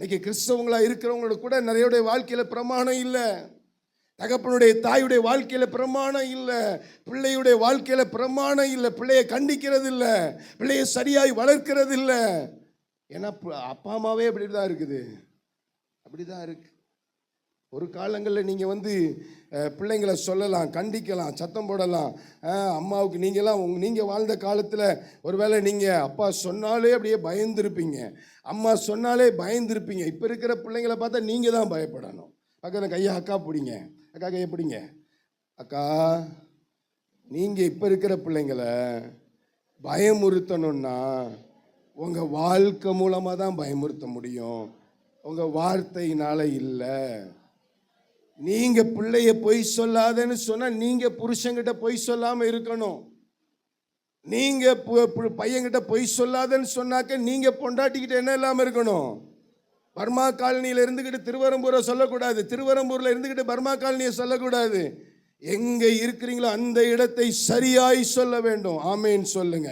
இன்னைக்கு கிறிஸ்தவங்களா இருக்கிறவங்களோட கூட நிறைய வாழ்க்கையில பிரமாணம் இல்லை. தகப்பனுடைய தாயுடைய வாழ்க்கையில பிரமாணம் இல்லை, பிள்ளையுடைய வாழ்க்கையில பிரமாணம் இல்லை. பிள்ளையை கண்டிக்கிறது இல்லை, பிள்ளையை சரியாய் வளர்க்கிறது இல்லை. ஏன்னா அப்பா அம்மாவே அப்படிதான் இருக்குது, அப்படிதான் இருக்கு. ஒரு காலங்களில் நீங்கள் பிள்ளைங்களை சொல்லலாம், கண்டிக்கலாம், சத்தம் போடலாம். அம்மாவுக்கு நீங்கள் வாழ்ந்த காலத்தில் ஒருவேளை நீங்கள் அப்பா சொன்னாலே அப்படியே பயந்துருப்பீங்க, அம்மா சொன்னாலே பயந்துருப்பீங்க. இப்போ இருக்கிற பிள்ளைங்களை பார்த்தா நீங்கள் தான் பயப்படணும். அக்கா கையை அக்கா பிடிங்க, அக்கா கையை பிடிங்க. அக்கா, நீங்கள் இப்போ இருக்கிற பிள்ளைங்களை பயமுறுத்தணுன்னா உங்கள் வாழ்க்கை மூலமாக தான் பயமுறுத்த முடியும், உங்கள் வார்த்தையினால இல்லை. நீங்கள் பிள்ளைய பொய் சொல்லாதன்னு சொன்னால் நீங்கள் புருஷங்கிட்ட பொய் சொல்லாமல் இருக்கணும். நீங்கள் பையன்கிட்ட பொய் சொல்லாதன்னு சொன்னாக்க நீங்கள் பொண்டாட்டிக்கிட்ட என்ன இல்லாமல் இருக்கணும். பர்மா காலனியில் இருந்துக்கிட்டு திருவரம்பூரை சொல்லக்கூடாது, திருவரம்பூரில் இருந்துக்கிட்டு பர்மா காலனியை சொல்லக்கூடாது. எங்கே இருக்கிறீங்களோ அந்த இடத்தை சரியாய் சொல்ல வேண்டும். ஆமேன்னு சொல்லுங்க.